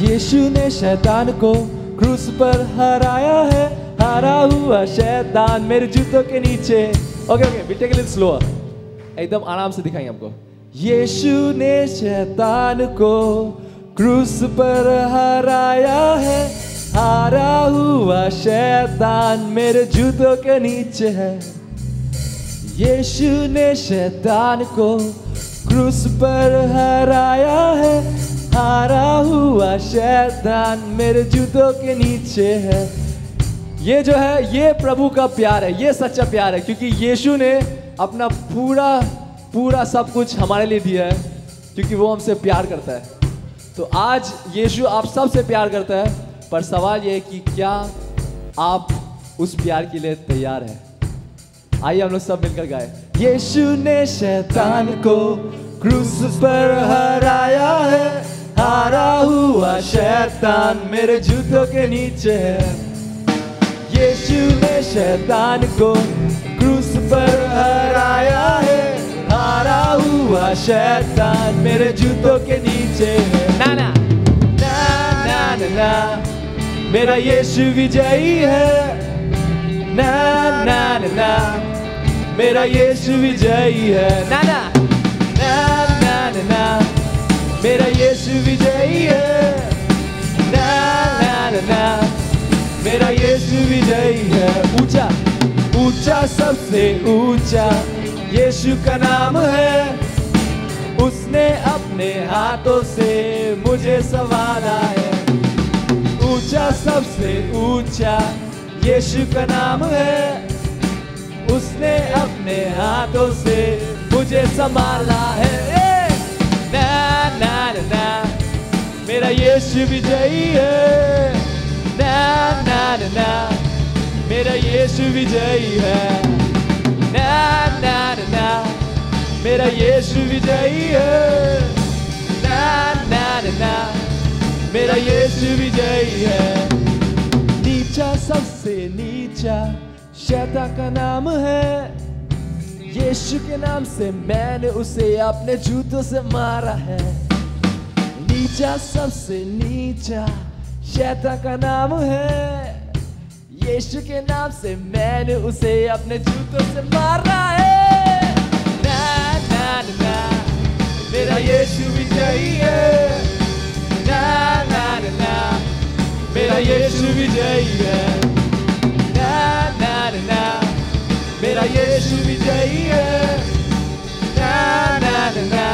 यीशु ने शैतान को क्रूस पर हराया है, हारा हुआ शैतान मेरे जूतों के नीचे। Okay will take a little slower, एकदम आराम से दिखाएंगे आपको। यीशु ने शैतान को क्रूस पर हराया है, हारा हुआ शैतान मेरे जूतों के नीचे है। यीशु ने शैतान को क्रूस पर हराया है, हारा हुआ शैतान मेरे जूतों के नीचे है। ये जो है ये प्रभु का प्यार है, ये सच्चा प्यार है, क्योंकि यीशु ने अपना पूरा सब कुछ हमारे लिए दिया है, क्योंकि वो हमसे प्यार करता है। तो आज यीशु आप सबसे प्यार करता है, पर सवाल ये है कि क्या आप उस प्यार के लिए तैयार हैं? आइए हम लोग सब मिलकर गाए। यीशु ने शैतान को क्रूस पर हराया है, हारा हुआ शैतान मेरे जूतों के नीचे है। यीशु ने शैतान को क्रूस पर हराया है, हारा हुआ शैतान मेरे जूतों के नीचे है। ना ना ना ना ना ना, मेरा यीशु विजयी है। ना ना ना ना, मेरा यीशु विजयी है। ना ना ना ना ना ना, मेरा यीशु विजयी है। ना ना ना ना, मेरा यीशु विजयी है। ऊंचा ऊंचा सबसे ऊंचा यीशु का नाम है, उसने अपने हाथों से मुझे संवारा है। ऊंचा सबसे ऊंचा यीशु का नाम है, उसने अपने हाथों से मुझे संभाला है। ना ना ना ना, मेरा यीशु विजयी है। ना ना ना ना, मेरा यीशु विजयी है। ना ना ना ना, मेरा यीशु विजयी है। ना ना ना ना, मेरा यीशु विजयी है। नीचा सबसे नीचा शैतान का नाम है, यीशु के नाम से मैंने उसे अपने जूतों से मारा है। नीचा सबसे नीचा शैतान का नाम है, यीशु के नाम से मैंने उसे अपने जूतों से मारा है। ना ना ना ना, मेरा यीशु विजयी है। ना ना ना ना, मेरा यीशु विजयी है। ना ना ना ना, मेरा यीशु विजयी है। ना ना ना ना,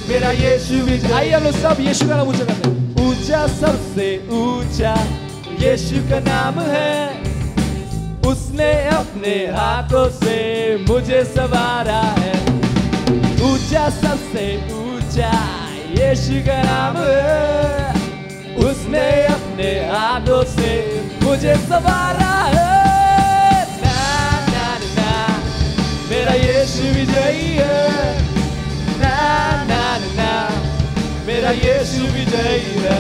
मेरा यीशु विजयी। आइए हम लोग सब यीशु का नाम ऊंचा करते हैं। ऊंचा सबसे ऊंचा यीशु का नाम है, उसने अपने हाथों से मुझे संवारा है। ऊंचा सबसे ऊंचा यीशु का नाम है, उसने अपने हाथों से मुझे संवारा है। ना ना ना, मेरा यीशु विजयी है। ना ना ना, मेरा यीशु विजयी है।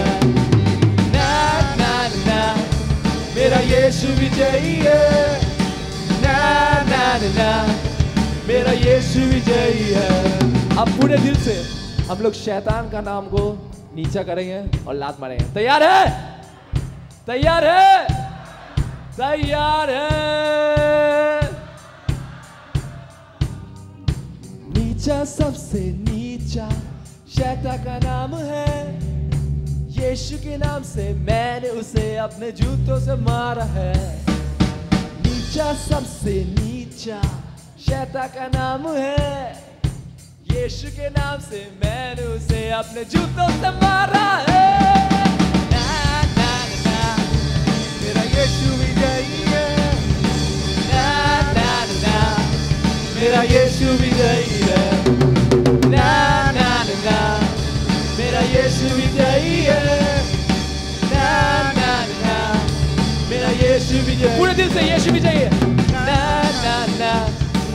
ना ना ना, मेरा यीशु विजयी है। ना ना ना, मेरा यीशु विजयी है। अब पूरे दिल से हम लोग शैतान का नाम को नीचा करेंगे और लात मारेंगे। तैयार है? तैयार है? तैयार है? नीचा सबसे नीचा शैतान का नाम है, यीशु के नाम से मैंने उसे अपने जूतों से मारा है। नीचा सबसे नीचा शैतान का नाम है, यीशु के नाम से मैंने उसे अपने जूतों से मारा है। ना ना ना, मेरा यीशु विजयी है। ना ना ना, मेरा यीशु विजयी है। ना ना ना, मेरा यीशु विजयी है। ना ना ना, मेरा यीशु विजयी। पूरे दिल से यीशु विजयी है। ना ना ना,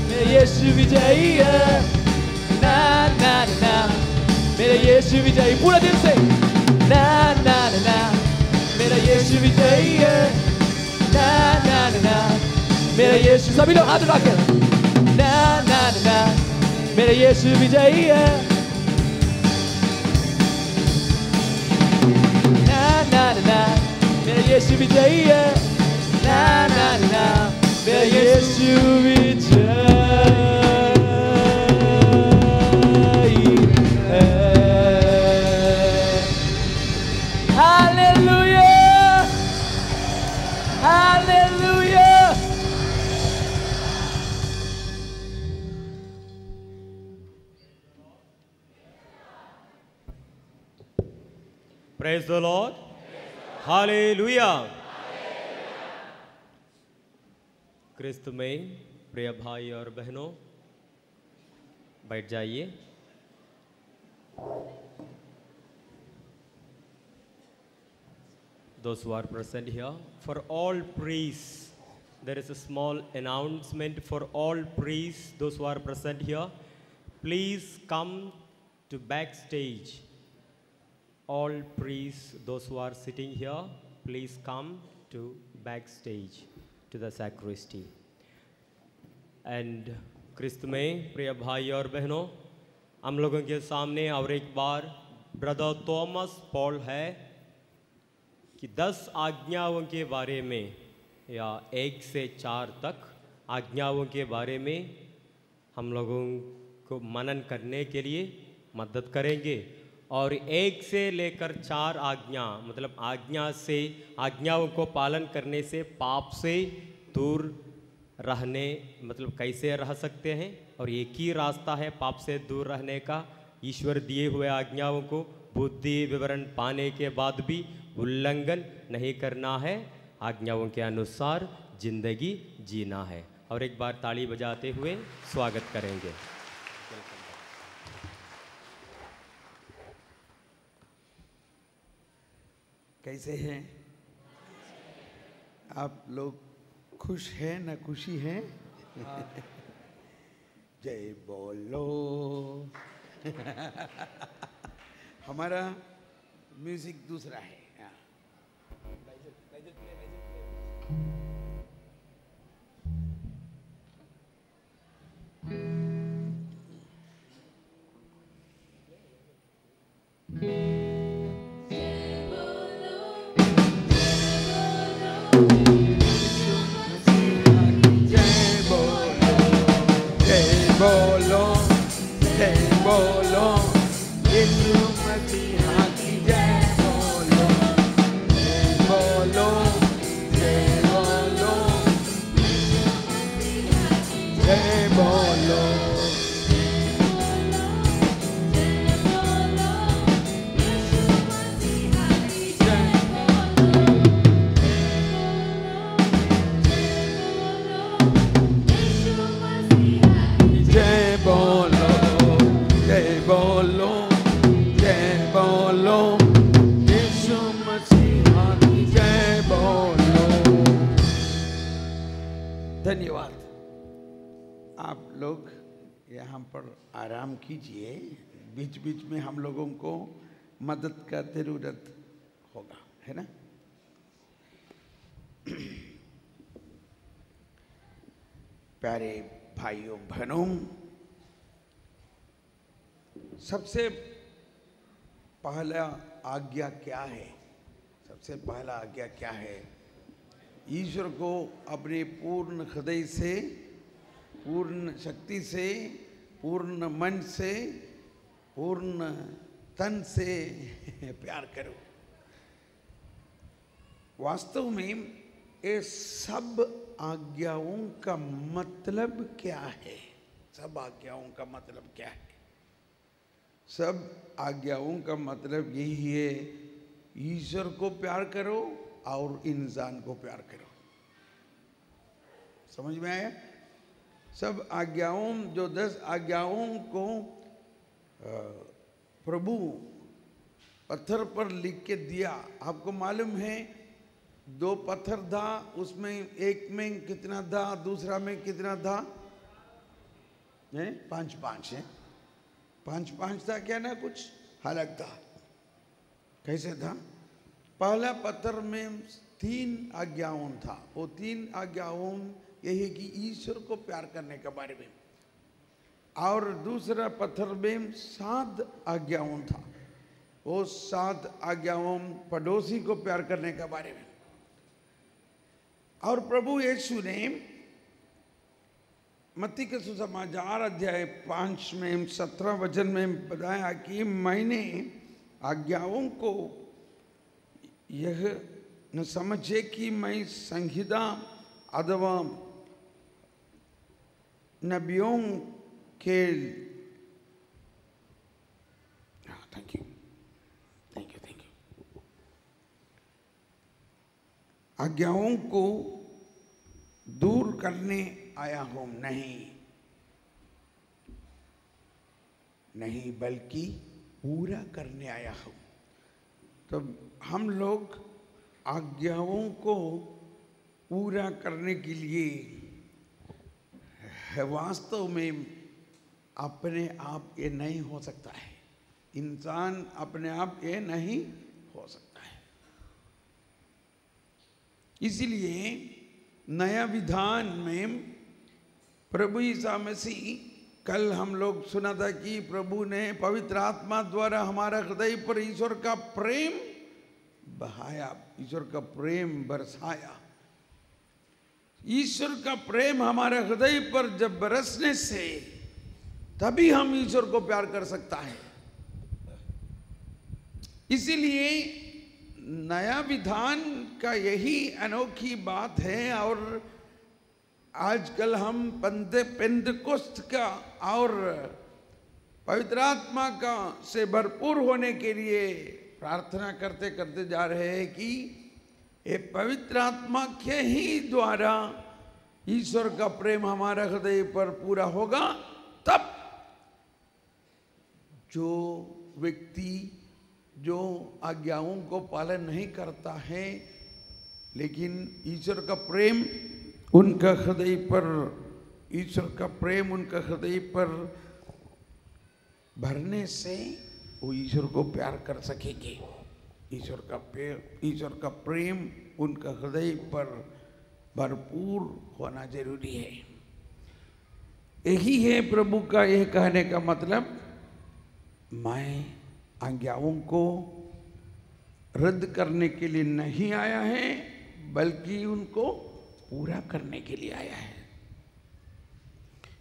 मेरा यीशु विजयी है। ना ना ना, मेरा यीशु विजयी। पूरे दिल से ना ना ना, मेरा यीशु विजयी है। ना ना ना, मेरा यीशु। सभी लोग हाथ उठा के। ना ना ना, मेरा यीशु विजयी है। यीशु विजयी है, ना ना ना, मेरा यीशु विजयी है। Hallelujah, hallelujah. Praise the Lord. Hallelujah. क्रिस्त में प्रिय भाई और बहनों, बैठ जाइए। Those who are present here, for all priests, there is a small announcement for all priests. Those who are present here, please come to backstage. All priests, those who are sitting here, please come to backstage, to the sacristy. And क्रिस्त में प्रिय भाई और बहनों, हम लोगों के सामने और एक बार ब्रदर थॉमस पॉल है कि 10 आज्ञाओं के बारे में या 1 से 4 तक आज्ञाओं के बारे में हम लोगों को मनन करने के लिए मदद करेंगे। और 1 से लेकर 4 आज्ञा, मतलब आज्ञाओं को पालन करने से पाप से दूर रहने, मतलब कैसे रह सकते हैं, और एक ही रास्ता है पाप से दूर रहने का, ईश्वर दिए हुए आज्ञाओं को बुद्धि विवरण पाने के बाद भी उल्लंघन नहीं करना है, आज्ञाओं के अनुसार जिंदगी जीना है। और एक बार ताली बजाते हुए स्वागत करेंगे। कैसे हैं आप लोग? खुश हैं ना खुशी हैं? जय बोलो। हमारा म्यूजिक दूसरा है। धन्यवाद। आप लोग यहाँ पर आराम कीजिए, बीच बीच में हम लोगों को मदद का जरूरत होगा, है ना? प्यारे भाइयों बहनों, सबसे पहला आज्ञा क्या है? सबसे पहला आज्ञा क्या है? ईश्वर को अपने पूर्ण हृदय से, पूर्ण शक्ति से, पूर्ण मन से, पूर्ण तन से प्यार करो। वास्तव में ये सब आज्ञाओं का मतलब क्या है? सब आज्ञाओं का मतलब क्या है? सब आज्ञाओं का मतलब यही है, ईश्वर को प्यार करो और इंसान को प्यार करो। समझ में आया? सब आज्ञाओं, जो 10 आज्ञाओं को प्रभु पत्थर पर लिख के दिया, आपको मालूम है 2 पत्थर था, उसमें एक में कितना था, दूसरा में कितना था? 5-5 है। 5-5 था क्या ना? कुछ अलग था। कैसे था? पहला पत्थर में 3 आज्ञाओं था। वो 3 आज्ञाओं यही कि ईश्वर को प्यार करने के बारे में, और दूसरा पत्थर में 7 आज्ञाओं था। वो 7 आज्ञाओं पड़ोसी को प्यार करने के बारे में, और प्रभु यीशु ने मत्ती के सुसमाचार अध्याय 5 में 17 वचन में बताया कि मैंने आज्ञाओं को यह न समझे कि मैं संहिता अथवा नबियों के थैंक यू आज्ञाओं को दूर करने आया हूं, नहीं बल्कि पूरा करने आया हूं। तो हम लोग आज्ञाओं को पूरा करने के लिए वास्तव में अपने आप ये नहीं हो सकता है। इंसान अपने आप ये नहीं हो सकता है। इसलिए नया विधान में प्रभु यीशु मसीह, कल हम लोग सुना था कि प्रभु ने पवित्र आत्मा द्वारा हमारा हृदय पर ईश्वर का प्रेम बहाया, ईश्वर का प्रेम बरसाया। ईश्वर का प्रेम हमारे हृदय पर जब बरसने से तभी हम ईश्वर को प्यार कर सकता है। इसीलिए नया विधान का यही अनोखी बात है। और आजकल हम पेंटेकोस्त का और पवित्र आत्मा का से भरपूर होने के लिए प्रार्थना करते करते जा रहे हैं कि ये पवित्र आत्मा के ही द्वारा ईश्वर का प्रेम हमारा हृदय पर पूरा होगा। तब जो व्यक्ति जो आज्ञाओं को पालन नहीं करता है, लेकिन ईश्वर का प्रेम उनका हृदय पर, ईश्वर का प्रेम उनका हृदय पर भरने से वो ईश्वर को प्यार कर सकेंगे। ईश्वर का प्रेम उनका हृदय पर भरपूर होना जरूरी है। यही है प्रभु का यह कहने का मतलब, मैं आज्ञाओं को रद्द करने के लिए नहीं आया है, बल्कि उनको पूरा करने के लिए आया है।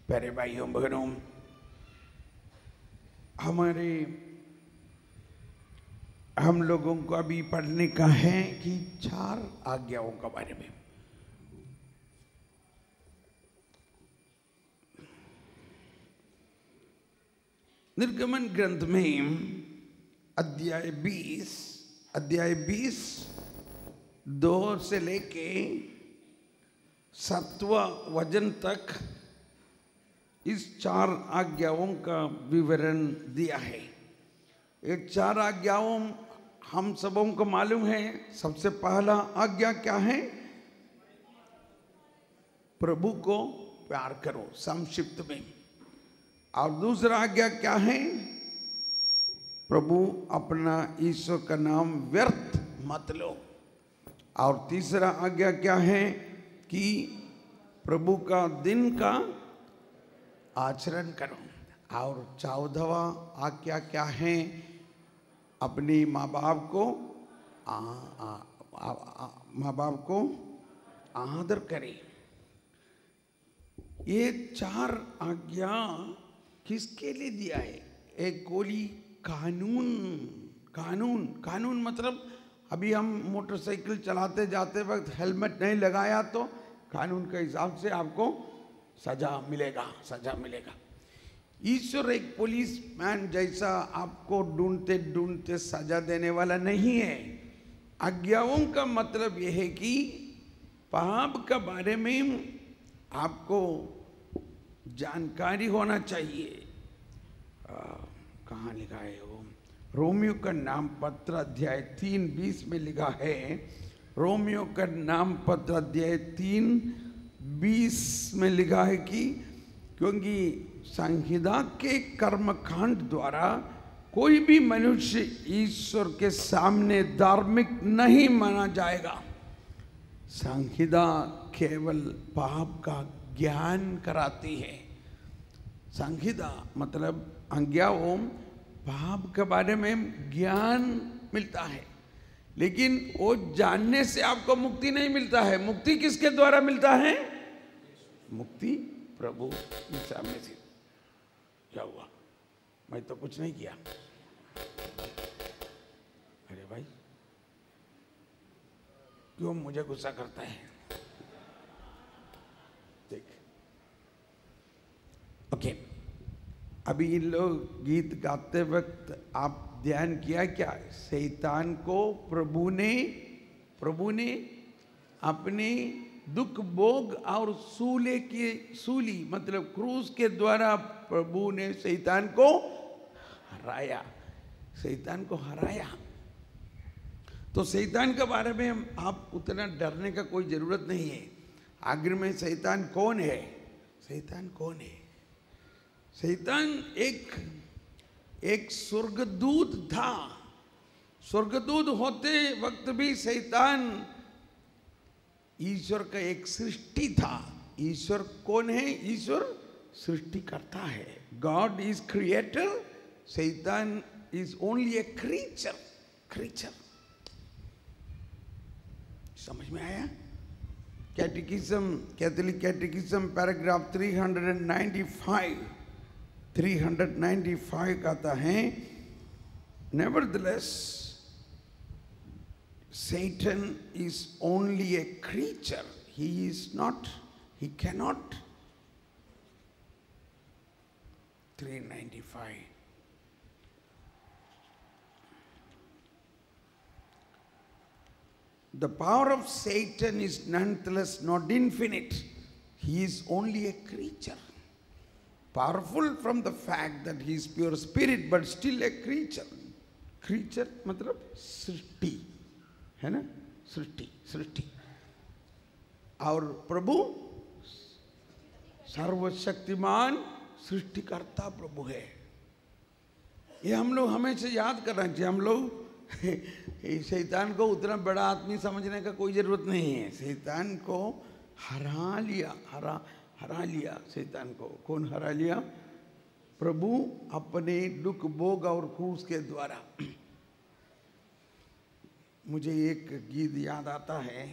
प्यारे भाइयों बहनों, हम लोगों को अभी पढ़ने का है कि 4 आज्ञाओं के बारे में। निर्गमन ग्रंथ में अध्याय 20 2 से लेके 7वां वचन तक इस 4 आज्ञाओं का विवरण दिया है। ये 4 आज्ञाओं हम सबों को मालूम है। सबसे पहला आज्ञा क्या है? प्रभु को प्यार करो, संक्षिप्त में। और दूसरा आज्ञा क्या है? प्रभु अपना ईश्वर का नाम व्यर्थ मत लो। और तीसरा आज्ञा क्या है? कि प्रभु का दिन का आचरण करो। और 14वां आज्ञा क्या है? अपनी माँ बाप को आदर करे। ये 4 आज्ञा किसके लिए दिया है? एक कोई कानून मतलब अभी हम मोटरसाइकिल चलाते जाते वक्त हेलमेट नहीं लगाया तो कानून के हिसाब से आपको सजा मिलेगा। ईश्वर एक पुलिसमैन जैसा आपको ढूंढते ढूंढते सजा देने वाला नहीं है। आज्ञाओं का मतलब यह है कि पाप के बारे में आपको जानकारी होना चाहिए। कहाँ लिखा है वो? रोमियो का नाम पत्र अध्याय 3:20 में लिखा है। रोमियो का नाम पत्र अध्याय 3:20 में लिखा है कि क्योंकि संहिता के कर्मकांड द्वारा कोई भी मनुष्य ईश्वर के सामने धार्मिक नहीं माना जाएगा। संहिता केवल पाप का ज्ञान कराती है। संहिता मतलब आज्ञाओं पाप के बारे में ज्ञान मिलता है। लेकिन वो जानने से आपको मुक्ति नहीं मिलता है। मुक्ति किसके द्वारा मिलता है? मुक्ति प्रभु ईसा मसीह। क्या हुआ? मैं तो कुछ नहीं किया। अरे भाई क्यों मुझे गुस्सा करता है? देख, ओके, अभी इन लोग गीत गाते वक्त आप ध्यान किया क्या? शैतान को प्रभु ने अपने दुख भोग और सूली मतलब क्रूस के द्वारा प्रभु ने शैतान को हराया। तो शैतान के बारे में आप उतना डरने का कोई जरूरत नहीं है। आखिर में शैतान कौन है? शैतान एक स्वर्गदूत था। स्वर्गदूत होते वक्त भी शैतान ईश्वर का एक सृष्टि था। ईश्वर कौन है? ईश्वर सृष्टि करता है। गॉड इज क्रिएटर, शैतान इज ओनली ए क्रीचर। समझ में आया? कैटेकिज्म, कैथोलिक कैटेकिज्म पैराग्राफ 395 कहता है, nevertheless Satan is only a creature. He cannot. 395. The power of Satan is nonetheless not infinite. He is only a creature. Powerful from the fact that he is pure spirit, but still a creature. Creature मतलब सृष्टि है ना? सृष्टि। और प्रभु सर्वशक्तिमान सृष्टिकर्ता प्रभु है। ये हम लोग हमेशा याद करना चाहिए। हम लोग शैतान को उतना बड़ा आदमी समझने का कोई जरूरत नहीं है। शैतान को हरा लिया शैतान को। कौन हरा लिया? प्रभु अपने दुख भोग और क्रूस के द्वारा। मुझे एक गीत याद आता है,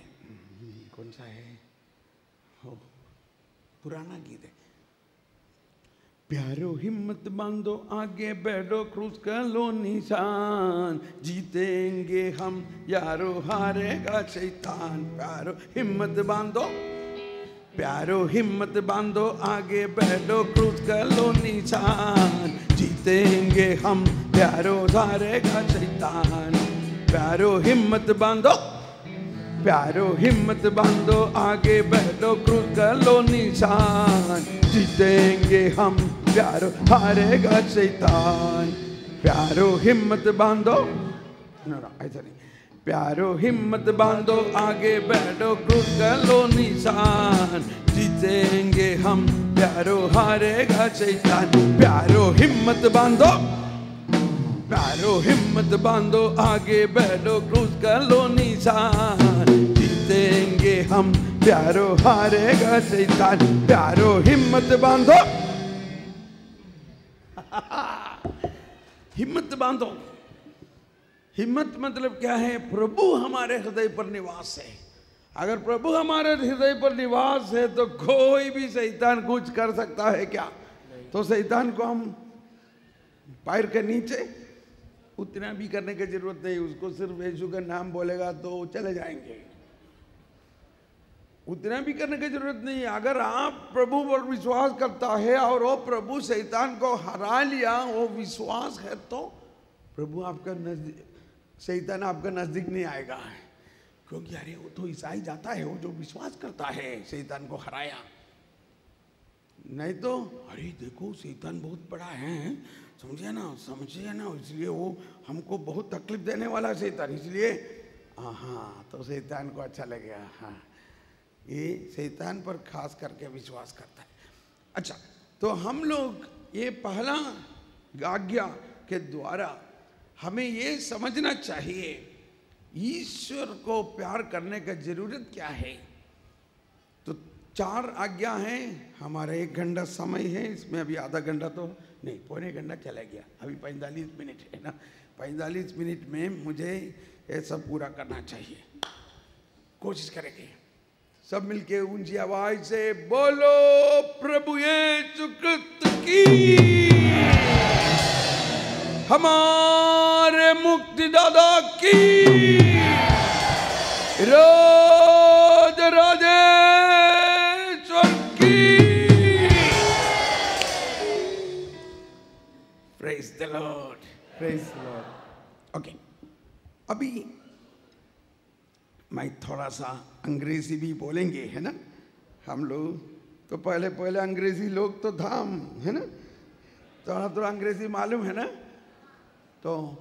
कौन सा है? पुराना गीत है। प्यारो हिम्मत बांधो आगे बढ़ो, क्रूस का लो निशान, जीतेंगे हम यारो हारेगा शैतान। प्यारो हिम्मत बांधो आगे बढ़ो, क्रूस का लो निशान, जीतेंगे हम यारो हारेगा शैतान। प्यारो हिम्मत बांधो आगे बढ़ो, क्रूस का लो निशान, जीतेंगे हम प्यारो हारेगा शैतान। प्यारो हिम्मत बांधो, ऐसा नहीं। प्यारो हिम्मत बांधो आगे बढ़ो, क्रूस का लो निशान, जीतेंगे हम प्यारो हारेगा शैतान। प्यारो हिम्मत बांधो आगे बढ़ो, क्रूस का लो निशान, जीतेंगे हम प्यारो हारेगा शैतान। प्यारो हिम्मत बांधो हिम्मत मतलब क्या है? प्रभु हमारे हृदय पर निवास है। अगर प्रभु हमारे हृदय पर निवास है तो कोई भी शैतान कुछ कर सकता है क्या? तो शैतान को हम पैर के नीचे उतना भी करने की जरूरत नहीं। उसको सिर्फ यीशु का नाम बोलेगा तो चले जाएंगे। उतना भी करने की जरूरत नहीं। अगर आप प्रभु पर विश्वास करता है और वो प्रभु शैतान को हरा लिया, वो विश्वास है, तो प्रभु आपका नजदीक, शैतान आपका नजदीक नहीं आएगा। क्योंकि अरे वो तो ईसाई जाता है, वो जो विश्वास करता है शैतान को हराया। नहीं तो अरे देखो शैतान बहुत बड़ा है, समझे ना, इसलिए वो हमको बहुत तकलीफ देने वाला शैतान, इसलिए हाँ, तो शैतान को अच्छा लगेगा। हाँ, ये शैतान पर खास करके विश्वास करता है। अच्छा, तो हम लोग ये पहला आज्ञा के द्वारा हमें ये समझना चाहिए ईश्वर को प्यार करने का जरूरत क्या है। तो 4 आज्ञा हैं। हमारा 1 घंटा समय है, इसमें अभी आधा घंटा तो नहीं, पौने घंटा चला गया, अभी 45 मिनट है ना। 45 मिनट में मुझे ये सब पूरा करना चाहिए। कोशिश करेंगे सब मिलके ऊंची आवाज से बोलो प्रभु यीशु क्रिस्त की, हमारे मुक्तिदाता की, राज राजेश्वर की। Praise the Lord, praise the Lord. Okay, अभी मैं थोड़ा सा अंग्रेजी भी बोलेंगे, है ना। हम लोग तो पहले अंग्रेजी लोग तो था हम, है ना, थोड़ा अंग्रेजी मालूम है ना। तो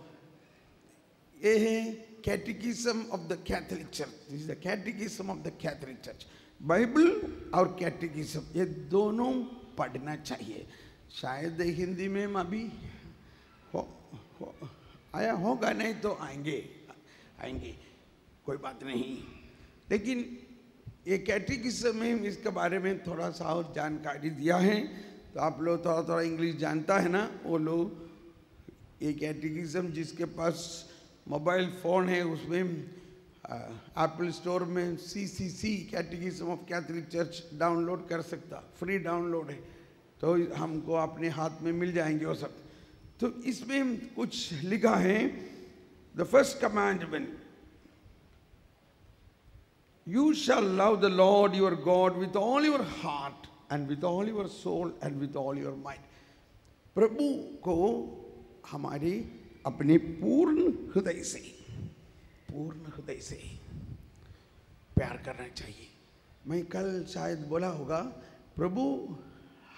ये है catechism of the Catholic church. This is the catechism of the Catholic church. Bible और कैटेकिज्म ये दोनों पढ़ना चाहिए। शायद हिंदी में अभी आया होगा, नहीं तो आएंगे, कोई बात नहीं। लेकिन ये कैटेकिज्म में इसके बारे में थोड़ा सा और जानकारी दिया है। तो आप लोग थोड़ा इंग्लिश जानता है ना, वो लोग ये कैटेकिज्म जिसके पास मोबाइल फ़ोन है उसमें एप्पल स्टोर में CCC catechism of Catholic church download कर सकता, फ्री डाउनलोड है। तो हमको अपने हाथ में मिल जाएंगे वो सब। तो इसमें कुछ लिखा है, the first commandment, you shall love the Lord your God with all your heart and with all your soul and with all your mind. प्रभु को हमारे अपने पूर्ण हृदय से प्यार करना चाहिए। मैं कल शायद बोला होगा, प्रभु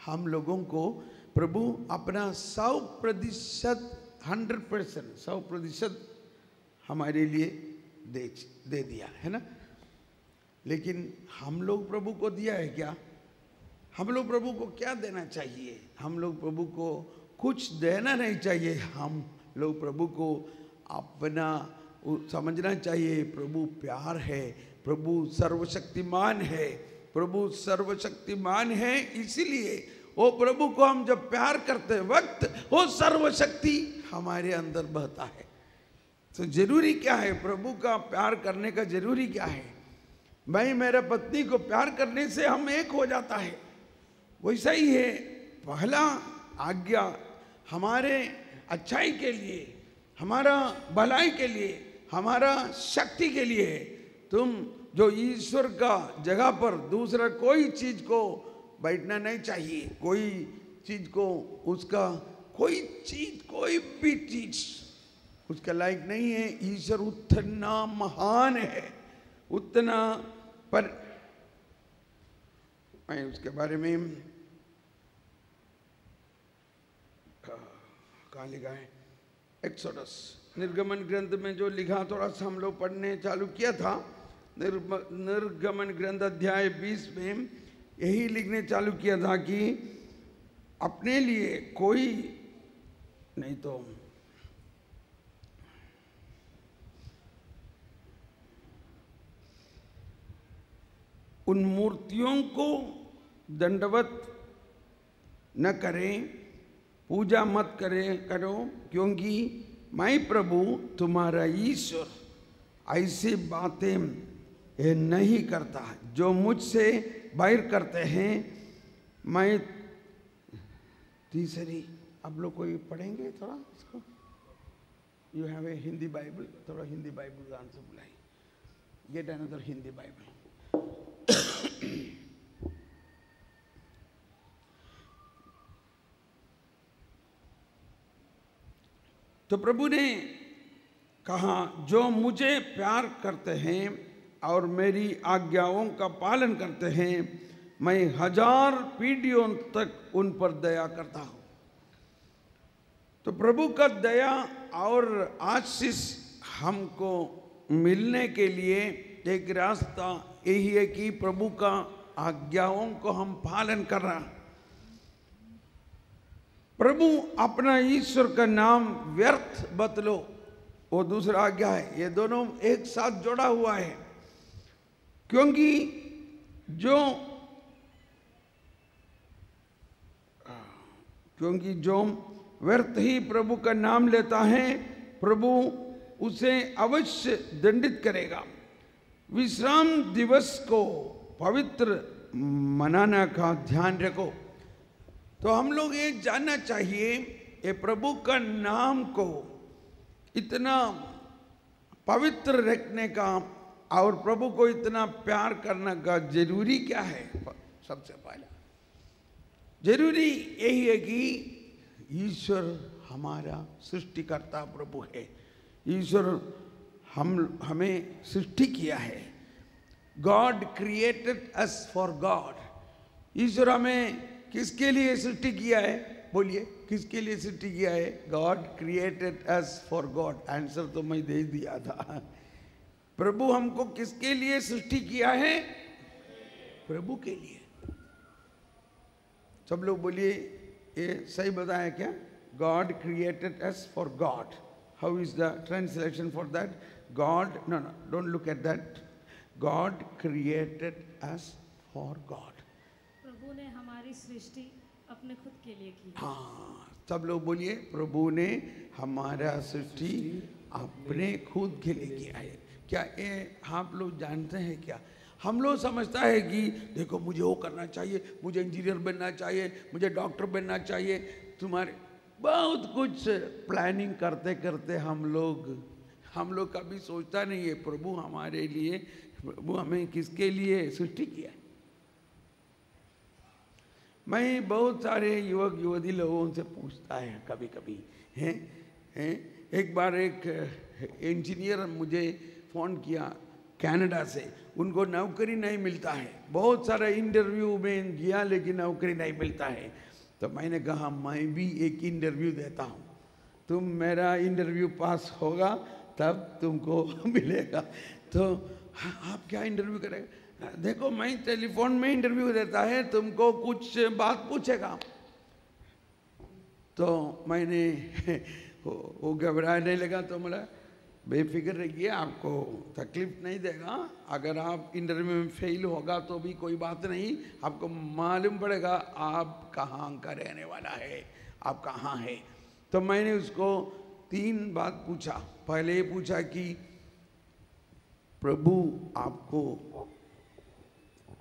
हम लोगों को प्रभु अपना 100% 100% हमारे लिए दे दिया है ना। लेकिन हम लोग प्रभु को दिया है क्या? हम लोग प्रभु को क्या देना चाहिए? हम लोग प्रभु को कुछ देना नहीं चाहिए। हम लोग प्रभु को अपना समझना चाहिए। प्रभु प्यार है, प्रभु सर्वशक्तिमान है, प्रभु सर्वशक्तिमान है। इसीलिए वो प्रभु को हम जब प्यार करते वक्त वो सर्वशक्ति हमारे अंदर बहता है। तो जरूरी क्या है? प्रभु का प्यार करने का जरूरी क्या है? मैं मेरे पत्नी को प्यार करने से हम एक हो जाता है। वैसा ही है, पहला आज्ञा हमारे अच्छाई के लिए, हमारा भलाई के लिए, हमारा शक्ति के लिए है। तुम जो ईश्वर का जगह पर दूसरा कोई चीज को बैठना नहीं चाहिए। कोई चीज को उसका कोई भी चीज उसका लायक नहीं है। ईश्वर उतना महान है, उतना पर मैं उसके बारे में कहाँ लिखा है? एक्सोडस निर्गमन ग्रंथ में जो लिखा, थोड़ा सा हम लोग पढ़ने चालू किया था। निर्गमन ग्रंथ अध्याय 20 में यही लिखने चालू किया था कि अपने लिए कोई नहीं तो उन मूर्तियों को दंडवत न करें, पूजा मत करो, क्योंकि मैं प्रभु तुम्हारा ईश्वर ऐसी बातें नहीं करता जो मुझसे बाहर करते हैं। मैं तीसरी, आप लोग कोई पढ़ेंगे थोड़ा इसको? You have a Hindi Bible, थोड़ा हिंदी बाइबल ध्यान से बुलाइए। Get another Hindi Bible. तो प्रभु ने कहा, जो मुझे प्यार करते हैं और मेरी आज्ञाओं का पालन करते हैं, मैं 1000 पीढ़ियों तक उन पर दया करता हूं। तो प्रभु का दया और आशीष हमको मिलने के लिए एक रास्ता यही है कि प्रभु का आज्ञाओं को हम पालन करना। प्रभु अपना ईश्वर का नाम व्यर्थ मत लो, वो दूसरा आज्ञा है। ये दोनों एक साथ जोड़ा हुआ है, क्योंकि जो क्योंकि जो व्यर्थ ही प्रभु का नाम लेता है प्रभु उसे अवश्य दंडित करेगा। विश्राम दिवस को पवित्र मनाने का ध्यान रखो। तो हम लोग ये जानना चाहिए ये प्रभु का नाम को इतना पवित्र रखने का और प्रभु को इतना प्यार करने का जरूरी क्या है। सबसे पहला जरूरी यही है कि ईश्वर हमारा सृष्टिकर्ता प्रभु है। ईश्वर हमें सृष्टि किया है। God created us for God. ईश्वर हमें किसके लिए सृष्टि किया है? बोलिए, किसके लिए सृष्टि किया है? God created us for God. Answer तो मैं दे दिया था। प्रभु हमको किसके लिए सृष्टि किया है? प्रभु के लिए। सब लोग बोलिए, ये सही बताया क्या? God created us for God. How is the translation for that? God, no no, don't look at that. God created us for God. प्रभु ने हमारी सृष्टि अपने खुद के लिए की। हाँ, सब लोग बोलिए, प्रभु ने हमारा सृष्टि अपने खुद के लिए किया है। क्या ये आप लोग जानते हैं क्या? हम लोग समझता है कि देखो मुझे वो करना चाहिए, मुझे इंजीनियर बनना चाहिए, मुझे डॉक्टर बनना चाहिए। तुम्हारे बहुत कुछ प्लानिंग करते करते हम लोग कभी सोचता नहीं है प्रभु हमारे लिए, प्रभु हमें किसके लिए सृष्टि किया है। मैं बहुत सारे युवक युवती लोगों से पूछता है कभी कभी हैं। एक बार एक इंजीनियर मुझे फ़ोन किया कनाडा से। उनको नौकरी नहीं मिलता है। बहुत सारा इंटरव्यू में गया लेकिन नौकरी नहीं मिलता है। तो मैंने कहा मैं भी एक इंटरव्यू देता हूँ, तुम मेरा इंटरव्यू पास होगा तब तुमको मिलेगा। तो आप क्या इंटरव्यू करेंगे? देखो मैं टेलीफोन में इंटरव्यू देता है, तुमको कुछ बात पूछेगा। तो मैंने वो घबराने लगा। तो बोला बेफिक्र रहिए, आपको तकलीफ नहीं देगा। अगर आप इंटरव्यू में फेल होगा तो भी कोई बात नहीं, आपको मालूम पड़ेगा आप कहाँ का रहने वाला है, आप कहाँ है। तो मैंने उसको 3 बात पूछा। पहले ये पूछा कि प्रभु आपको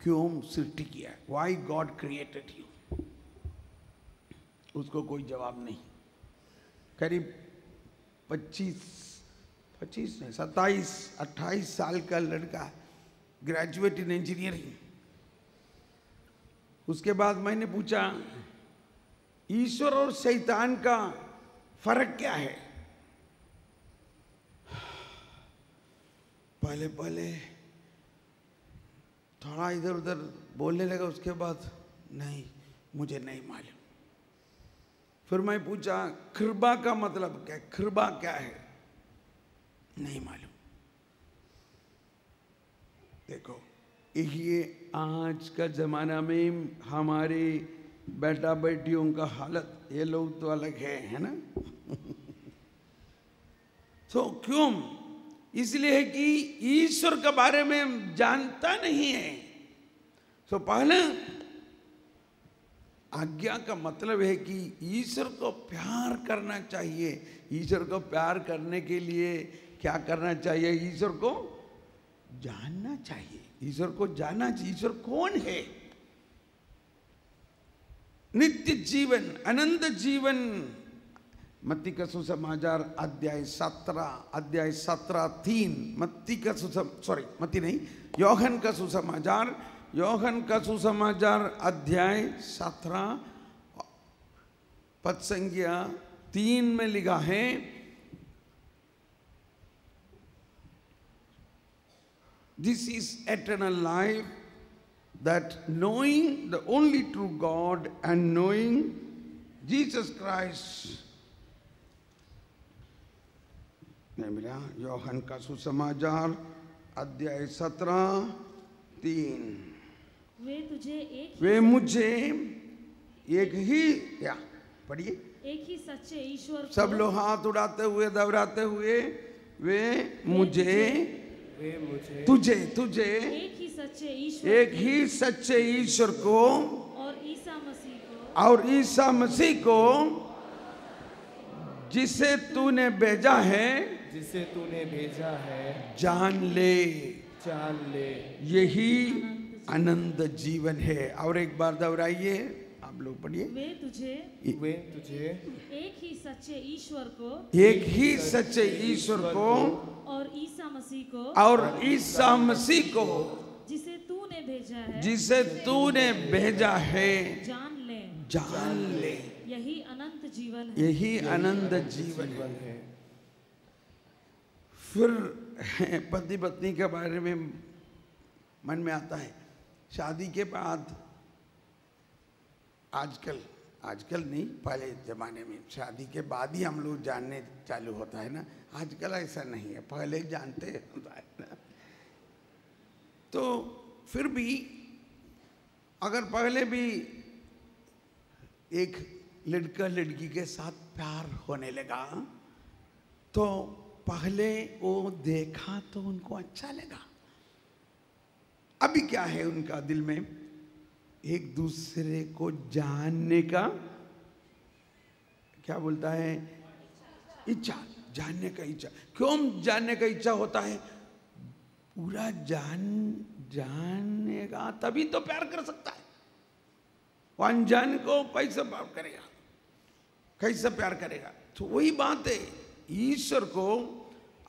क्यों सृष्टि किया, वाई गॉड क्रिएटेड यू। उसको कोई जवाब नहीं। करीब 27-28 साल का लड़का, ग्रेजुएट इन इंजीनियरिंग। उसके बाद मैंने पूछा ईश्वर और शैतान का फर्क क्या है। पहले थोड़ा इधर उधर बोलने लगा। उसके बाद नहीं, मुझे नहीं मालूम। फिर मैं पूछा कृपा का मतलब क्या है, कृपा क्या है? नहीं मालूम। देखो ये आज का जमाना में हमारे बेटा बेटियों का हालत, ये लोग तो अलग है ना। तो क्यों? इसलिए है कि ईश्वर के बारे में जानता नहीं है। तो पहले आज्ञा का मतलब है कि ईश्वर को प्यार करना चाहिए। ईश्वर को प्यार करने के लिए क्या करना चाहिए? ईश्वर को जानना चाहिए। ईश्वर को जानना चाहिए। ईश्वर कौन है? नित्य जीवन, अनंत जीवन। मत्ती का सुसमाचार अध्याय 17:3। योहन का सुसमाचार अध्याय 17 पद संख्या 3 में लिखा है, This is eternal life, that knowing the only true God and knowing Jesus Christ। नहीं मिला? योहन का सुसमाचार अध्याय 17:3। वे मुझे एक ही, क्या पढ़िए, एक ही सच्चे ईश्वर, सब लोग हाथ उड़ाते हुए दबराते हुए, वे मुझे तुझे एक ही सच्चे ईश्वर को और ईसा मसीह को और ईसा मसीह को जिसे तूने भेजा है जिसे तूने भेजा है जान ले, जान ले, यही अनंत जीवन है। और एक बार दोहराइए, आप लोग पढ़िए। वे तुझे एक ही सच्चे ईश्वर को एक ही सच्चे ईश्वर को और ईसा मसीह को और ईसा मसीह को जिसे तूने भेजा है जिसे तूने भेजा है जान ले, जान ले, यही अनंत जीवन है। यही अनंत जीवन है। फिर पति पत्नी के बारे में मन में आता है, शादी के बाद आजकल नहीं, पहले जमाने में शादी के बाद ही हम लोग जानने चालू होता है ना। आजकल ऐसा नहीं है, पहले ही जानते होता है ना। तो फिर भी अगर पहले भी एक लड़का लड़की के साथ प्यार होने लगा तो पहले वो देखा तो उनको अच्छा लगा। अभी क्या है उनका दिल में, एक दूसरे को जानने का, क्या बोलता है, इच्छा, जानने का इच्छा। क्यों जानने का इच्छा होता है? पूरा जानेगा तभी तो प्यार कर सकता है। वो अनजान को कैसे प्यार करेगा, कैसे प्यार करेगा? तो वही बात है, ईश्वर को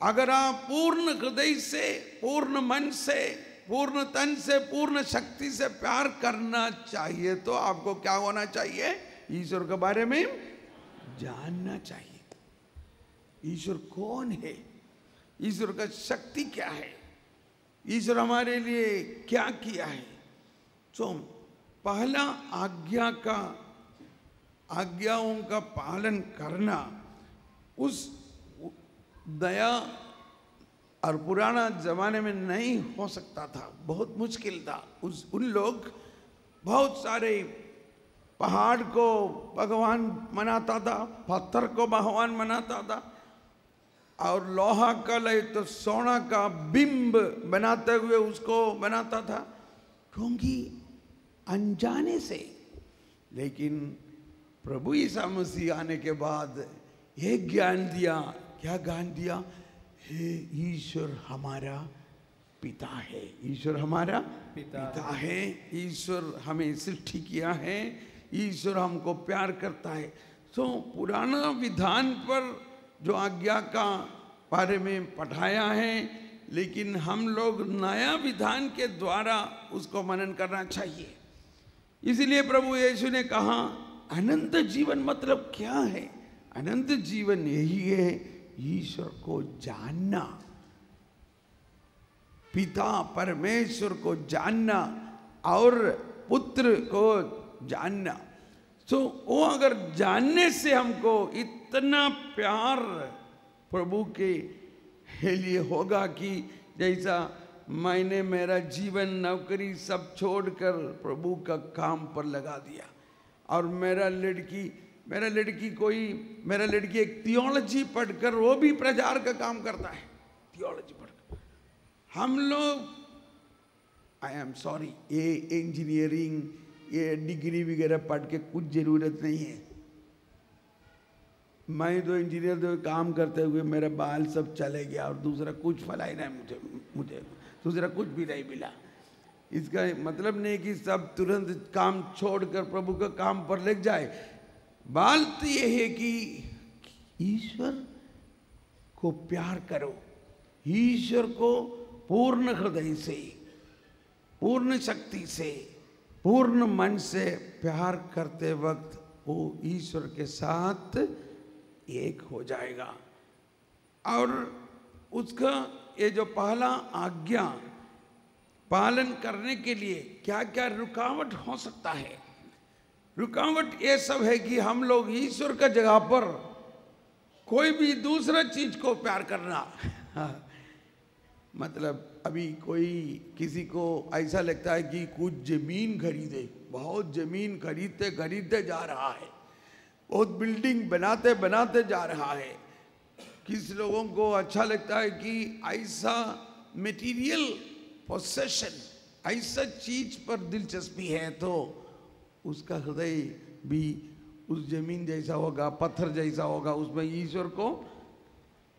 अगर आप पूर्ण हृदय से, पूर्ण मन से, पूर्ण तन से, पूर्ण शक्ति से प्यार करना चाहिए तो आपको क्या होना चाहिए? ईश्वर के बारे में जानना चाहिए। ईश्वर कौन है, ईश्वर का शक्ति क्या है, ईश्वर हमारे लिए क्या किया है। तो पहला आज्ञाओं का पालन करना उस दया और पुराना जमाने में नहीं हो सकता था, बहुत मुश्किल था। उन लोग बहुत सारे पहाड़ को भगवान मनाता था, पत्थर को भगवान मनाता था, और लोहा का ले तो सोना का बिंब बनाते हुए उसको बनाता था, क्योंकि अनजाने से। लेकिन प्रभु ईसा मसीह आने के बाद एक ज्ञान दिया। क्या ज्ञान दिया? हे ईश्वर हमारा पिता है, ईश्वर हमारा पिता है, ईश्वर हमें सृष्टि किया है, ईश्वर हमको प्यार करता है। तो पुराना विधान पर जो आज्ञा का बारे में पढ़ाया है, लेकिन हम लोग नया विधान के द्वारा उसको मनन करना चाहिए। इसलिए प्रभु यीशु ने कहा अनंत जीवन मतलब क्या है? अनंत जीवन यही है, ईश्वर को जानना, पिता परमेश्वर को जानना और पुत्र को जानना। तो वो अगर जानने से हमको इतना प्यार प्रभु के लिए होगा कि जैसा मैंने मेरा जीवन, नौकरी सब छोड़कर प्रभु का काम पर लगा दिया, और मेरा लड़की एक थियोलॉजी पढ़कर वो भी प्रचार का काम करता है, थियोलॉजी पढ़कर। हम लोग, आई एम सॉरी, ये इंजीनियरिंग, ये डिग्री वगैरह पढ़ के कुछ जरूरत नहीं है। मैं तो इंजीनियर तो काम करते हुए मेरा बाल सब चले गया और दूसरा कुछ फला ही नहीं, मुझे दूसरा कुछ भी नहीं मिला। इसका मतलब नहीं कि सब तुरंत काम छोड़कर प्रभु का काम पर लग जाए। बात तो यह है कि ईश्वर को प्यार करो, ईश्वर को पूर्ण हृदय से, पूर्ण शक्ति से, पूर्ण मन से प्यार करते वक्त वो ईश्वर के साथ एक हो जाएगा। और उसका ये जो पहला आज्ञा पालन करने के लिए क्या क्या रुकावट हो सकता है? रुकावट ये सब है कि हम लोग ईश्वर का जगह पर कोई भी दूसरा चीज को प्यार करना। मतलब अभी कोई किसी को ऐसा लगता है कि कुछ जमीन खरीदे, बहुत जमीन खरीदते जा रहा है, बहुत बिल्डिंग बनाते बनाते जा रहा है। किस लोगों को अच्छा लगता है कि ऐसा मटेरियल पोसेशन, ऐसा चीज पर दिलचस्पी है, तो उसका हृदय भी उस जमीन जैसा होगा, पत्थर जैसा होगा, उसमें ईश्वर को,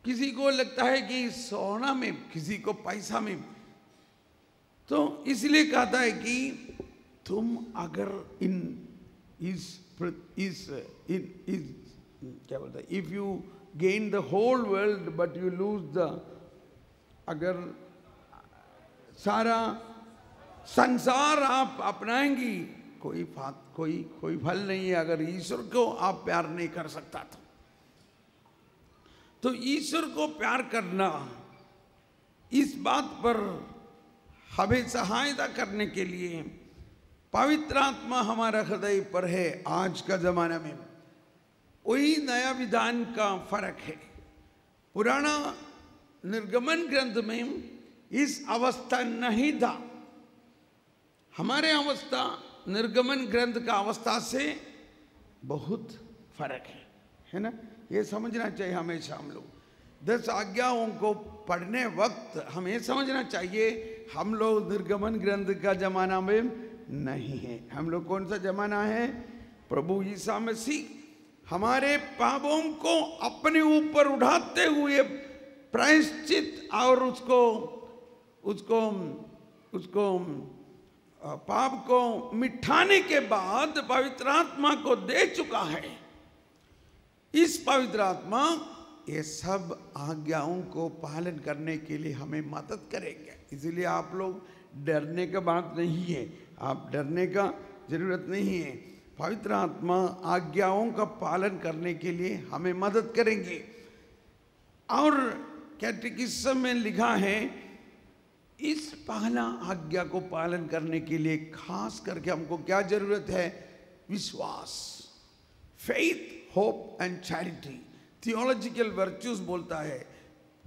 किसी को लगता है कि सोना में, किसी को पैसा में। तो इसलिए कहता है कि तुम अगर क्या बोलता है, if you gain the whole world but you lose the, अगर सारा संसार आप अपनाएंगी, कोई फल नहीं है अगर ईश्वर को आप प्यार नहीं कर सकता तो ईश्वर को प्यार करना, इस बात पर हमें सहायता करने के लिए पवित्र आत्मा हमारा हृदय पर है। आज का जमाना में वही नया विधान का फर्क है। पुराना निर्गमन ग्रंथ में इस अवस्था नहीं था। हमारे अवस्था निर्गमन ग्रंथ का अवस्था से बहुत फर्क है ना। ये समझना चाहिए हमेशा हम लोग। 10 आज्ञाओं को पढ़ने वक्त हमें समझना चाहिए हम लोग निर्गमन ग्रंथ का जमाना में नहीं है। हम लोग कौन सा जमाना है? प्रभु यीशु मसीह हमारे पापों को अपने ऊपर उठाते हुए प्रायश्चित और उसको पाप को मिटाने के बाद पवित्र आत्मा को दे चुका है। इस पवित्र आत्मा ये सब आज्ञाओं को पालन करने के लिए हमें मदद करेंगे। इसलिए आप लोग डरने का बात नहीं है, आप डरने का जरूरत नहीं है। पवित्र आत्मा आज्ञाओं का पालन करने के लिए हमें मदद करेंगे। और कैटेकिज्म में लिखा है इस पहला आज्ञा को पालन करने के लिए खास करके हमको क्या जरूरत है? विश्वास, faith, hope and charity, theological virtues बोलता है।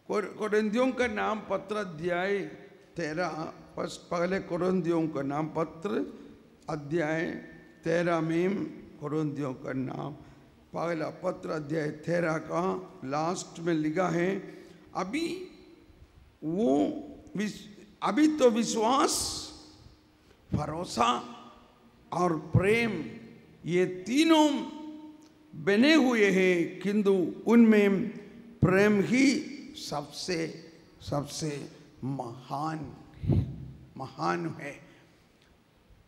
कोरिन्थियों का नाम पत्र अध्याय 13, पहले कोरिन्थियों का नाम पत्र अध्याय 13 में, कोरिन्थियों का नाम पहला पत्र अध्याय 13 का लास्ट में लिखा है अभी तो विश्वास, भरोसा और प्रेम ये तीनों बने हुए हैं, किंतु उनमें प्रेम ही सबसे महान है।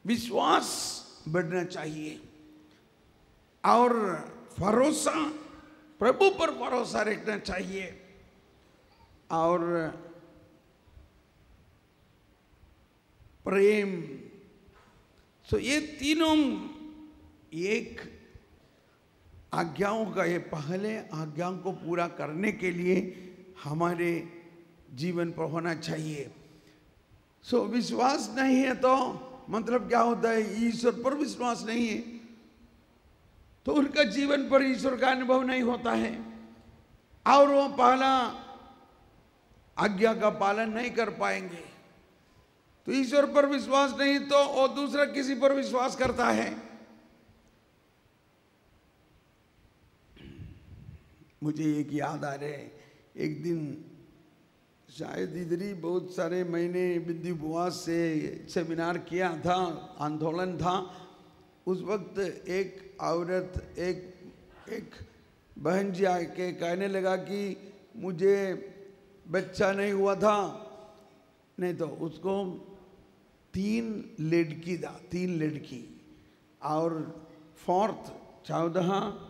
विश्वास बढ़ना चाहिए और भरोसा, प्रभु पर भरोसा रखना चाहिए और प्रेम। तो ये तीनों एक आज्ञाओं का, ये पहले आज्ञाओं को पूरा करने के लिए हमारे जीवन पर होना चाहिए। सो विश्वास नहीं है तो मतलब क्या होता है? ईश्वर पर विश्वास नहीं है तो उनका जीवन पर ईश्वर का अनुभव नहीं होता है और वो पहला आज्ञा का पालन नहीं कर पाएंगे। तो ईश्वर पर विश्वास नहीं तो और दूसरा किसी पर विश्वास करता है। मुझे एक याद आ रहे, एक दिन शायद इधर ही बहुत सारे महीने बिंदी बुआ से सेमिनार किया था, आंदोलन था। उस वक्त एक औरत, एक बहन जी आके कहने लगा कि मुझे बच्चा नहीं हुआ था, नहीं तो उसको 3 लड़की और 4th 14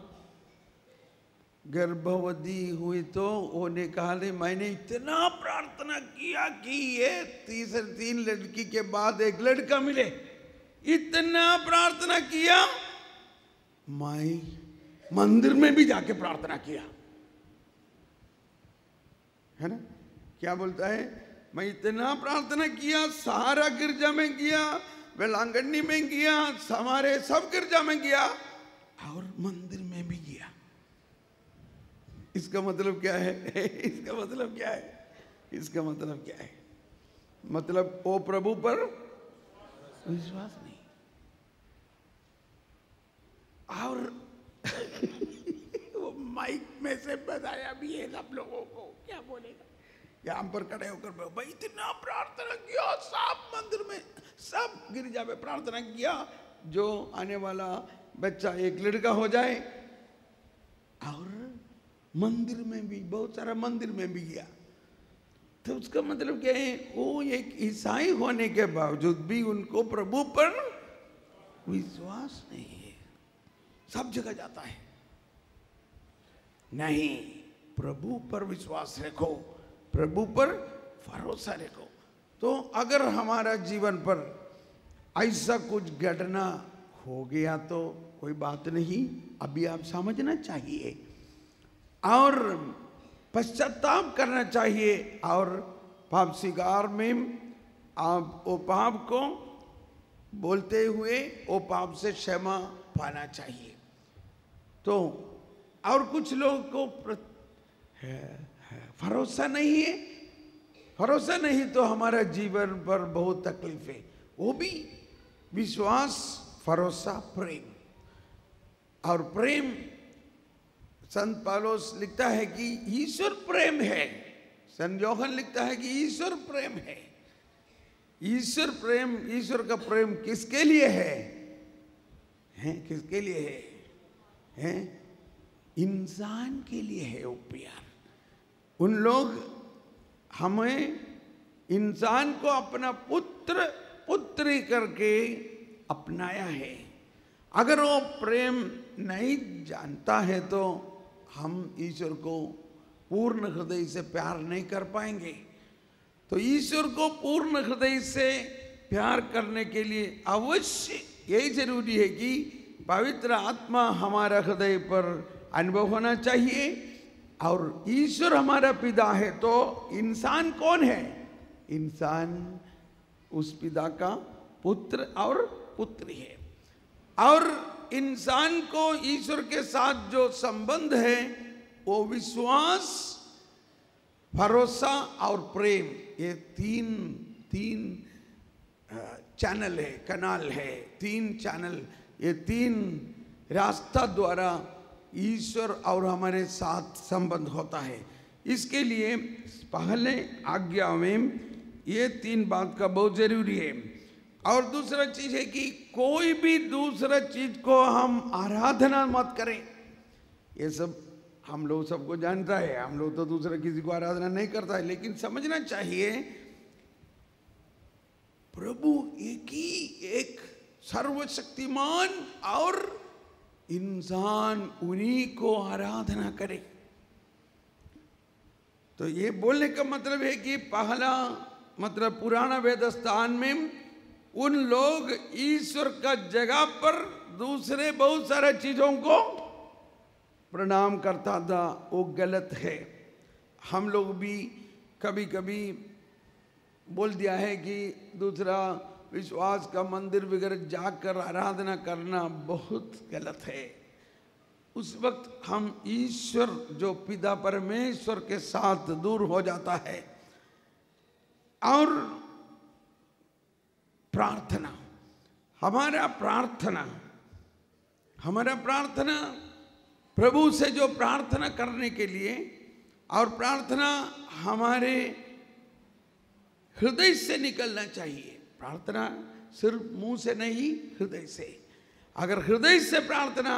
गर्भवती हुई तो उन्होंने कहा नहीं, मैंने इतना प्रार्थना किया कि ये 3 लड़की के बाद एक लड़का मिले, इतना प्रार्थना किया, मैं मंदिर में भी जाके प्रार्थना किया, है ना। क्या बोलता है? मैं इतना प्रार्थना किया, सारा गिरजा में गया, वेलांगनी में गया, हमारे सब गिरजा में गया और मंदिर में भी गया। इसका मतलब क्या है? इसका मतलब क्या है? मतलब वो प्रभु पर विश्वास नहीं। और वो माइक में से बताया भी है सब लोगों को, क्या बोलेगा? यहाँ पर खड़े होकर भाई इतना प्रार्थना किया, सब मंदिर में, सब गिरजा में प्रार्थना किया, जो आने वाला बच्चा एक लड़का हो जाए। और मंदिर में भी, बहुत सारा मंदिर में भी गया, तो उसका मतलब क्या है, वो एक ईसाई होने के बावजूद भी उनको प्रभु पर विश्वास नहीं है। सब जगह जाता है, नहीं, प्रभु पर विश्वास रखो, प्रभु पर भरोसा रखो। तो अगर हमारा जीवन पर ऐसा कुछ घटना हो गया तो कोई बात नहीं, अभी आप समझना चाहिए और पश्चाताप करना चाहिए, और पाप स्वीकार में आप वो पाप को बोलते हुए वो पाप से क्षमा पाना चाहिए। तो और कुछ लोगों को भरोसा नहीं है, भरोसा नहीं तो हमारा जीवन पर बहुत तकलीफ है। वो भी विश्वास, भरोसा, प्रेम। और प्रेम, संत पौलुस लिखता है कि ईश्वर प्रेम है। संत यूहन्ना लिखता है कि ईश्वर प्रेम है। ईश्वर प्रेम, ईश्वर का प्रेम किसके लिए है? किसके लिए है? इंसान के लिए है वो प्यार। उन लोग हमें, इंसान को अपना पुत्र पुत्री करके अपनाया है। अगर वो प्रेम नहीं जानता है तो हम ईश्वर को पूर्ण हृदय से प्यार नहीं कर पाएंगे। तो ईश्वर को पूर्ण हृदय से प्यार करने के लिए अवश्य यही जरूरी है कि पवित्र आत्मा हमारा हृदय पर अनुभव होना चाहिए। और ईश्वर हमारा पिता है तो इंसान कौन है? इंसान उस पिता का पुत्र और पुत्री है। और इंसान को ईश्वर के साथ जो संबंध है वो विश्वास, भरोसा और प्रेम, ये तीन चैनल है, कनाल है, तीन चैनल, ये तीन रास्ता द्वारा ईश्वर और हमारे साथ संबंध होता है। इसके लिए पहले आज्ञा में ये तीन बात का बहुत जरूरी है। और दूसरा चीज है कि कोई भी दूसरा चीज को हम आराधना मत करें। ये सब हम लोग सबको जानता है, हम लोग तो दूसरा किसी को आराधना नहीं करता है, लेकिन समझना चाहिए प्रभु एक ही, एक सर्वशक्तिमान, और इंसान उन्हीं को आराधना करे। तो ये बोलने का मतलब है कि पहला मतलब पुराना वेद स्थान में उन लोग ईश्वर का जगह पर दूसरे बहुत सारे चीजों को प्रणाम करता था, वो गलत है। हम लोग भी कभी कभी बोल दिया है कि दूसरा विश्वास का मंदिर वगैरह जाकर आराधना करना बहुत गलत है। उस वक्त हम ईश्वर जो पिता परमेश्वर के साथ दूर हो जाता है। और प्रार्थना, हमारा प्रार्थना प्रभु से जो प्रार्थना करने के लिए, और प्रार्थना हमारे हृदय से निकलना चाहिए। प्रार्थना सिर्फ मुंह से नहीं, हृदय से। अगर हृदय से प्रार्थना